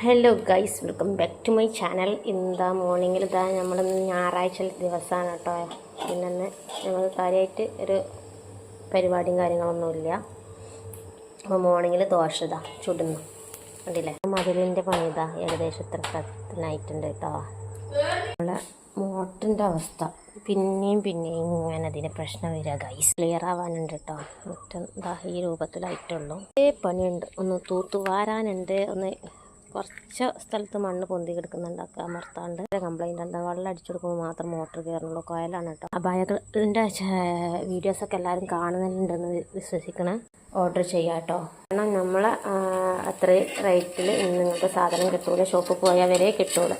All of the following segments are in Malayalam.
Hello guys, welcome back to my channel. ഇന്ന് മോർണിംഗിൽ നമ്മൾ ഞായറാഴ്ച ദിവസമാണ് കേട്ടോ. പിന്നെ ഞങ്ങൾ കാര്യമായിട്ട് ഒരു പരിപാടിയും കാര്യങ്ങളൊന്നുമില്ല. അപ്പോൾ മോർണിംഗിൽ ദോശ ചുടുന്നു കണ്ടില്ലേ. മതിലിൻ്റെ പണി ഏകദേശം ഇത്ര സ്ഥലത്തിനായിട്ടുണ്ട് കേട്ടോ. നമ്മളെ മോട്ടറിൻ്റെ അവസ്ഥ പിന്നെയും ഇങ്ങനെ അതിന് പ്രശ്നം വരിക ഗൈസ്. ക്ലിയർ ആവാനുണ്ട് കേട്ടോ. മുറ്റം ഈ രൂപത്തിലായിട്ടുള്ളൂ. പണിയുണ്ട്, ഒന്ന് തൂത്തുവാരാനുണ്ട്, ഒന്ന് കുറച്ച് സ്ഥലത്ത് മണ്ണ് പൊന്തി കിടക്കുന്നുണ്ട്. അമർത്താണ്ട് കംപ്ലൈൻറ്റ് എന്താ, വെള്ളം അടിച്ചെടുക്കുമ്പോൾ മാത്രം മോട്ടർ കയറുന്നുള്ളൂ. കോയലാണ് കേട്ടോ. അബായകളുടെ വീഡിയോസൊക്കെ എല്ലാവരും കാണുന്നുണ്ടെന്ന് വിശ്വസിക്കണം. ഓർഡർ ചെയ്യാം കേട്ടോ. കാരണം നമ്മളെ അത്രയും റേറ്റിൽ ഇന്ന് നിങ്ങൾക്ക് സാധനം കിട്ടൂല. ഷോപ്പിൽ പോയാൽ വരെ കിട്ടൂല.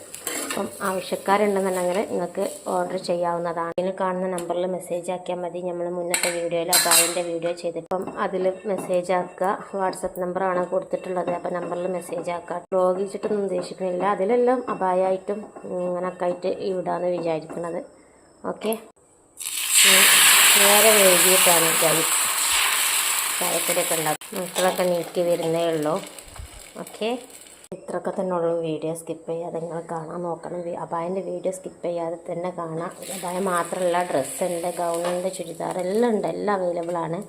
അപ്പം ആവശ്യക്കാരുണ്ടെന്നുണ്ടെങ്കിൽ നിങ്ങൾക്ക് ഓർഡർ ചെയ്യാവുന്നതാണ്. ഇതിന് കാണുന്ന നമ്പറിൽ മെസ്സേജ് ആക്കിയാൽ മതി. നമ്മൾ മുന്നത്തെ വീഡിയോയിൽ അബായൻ്റെ വീഡിയോ ചെയ്തിപ്പം അതിൽ മെസ്സേജ് ആക്കുക. വാട്സപ്പ് നമ്പറാണ് കൊടുത്തിട്ടുള്ളത്. അപ്പം നമ്പറിൽ മെസ്സേജ് ആക്കുക. ബ്ലോഗിച്ചിട്ടൊന്നും ഉദ്ദേശിക്കുന്നില്ല. അതിലെല്ലാം അബായായിട്ടും ഇങ്ങനൊക്കെ ആയിട്ട് ഇവിടാന്ന് വിചാരിക്കുന്നത്. ഓക്കെ, നേരെ വൈകിട്ടാണ് ചായക്കടിയൊക്കെ ഉണ്ടാക്കും. മക്കളൊക്കെ നീക്കി വരുന്നേ ഉള്ളൂ. ഓക്കെ, ഇത്രയൊക്കെ തന്നെ ഉള്ളൂ. വീഡിയോ സ്കിപ്പ് ചെയ്യാതെ നിങ്ങൾ കാണാൻ നോക്കണം. അബായൻ്റെ വീഡിയോ സ്കിപ്പ് ചെയ്യാതെ തന്നെ കാണാം. അബായ മാത്രമല്ല, ഡ്രസ്സുണ്ട്, ഗൗണുണ്ട്, ചുരിദാർ എല്ലാം ഉണ്ട്. എല്ലാം അവൈലബിൾ ആണ്.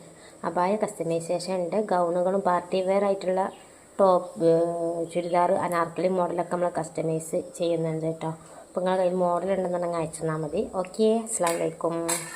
അബായ കസ്റ്റമൈസേഷൻ ഉണ്ട്. ഗൗണുകളും പാർട്ടി വെയർ ആയിട്ടുള്ള ടോപ്പ്, ചുരിദാർ, അനാർക്കലി മോഡലൊക്കെ നമ്മൾ കസ്റ്റമൈസ് ചെയ്യുന്നുണ്ട് കേട്ടോ. അപ്പോൾ നിങ്ങളുടെ കയ്യിൽ മോഡൽ ഉണ്ടെന്നുണ്ടെങ്കിൽ അയച്ചു തന്നാൽ മതി. ഓക്കെ, അസ്സലാമു അലൈക്കും.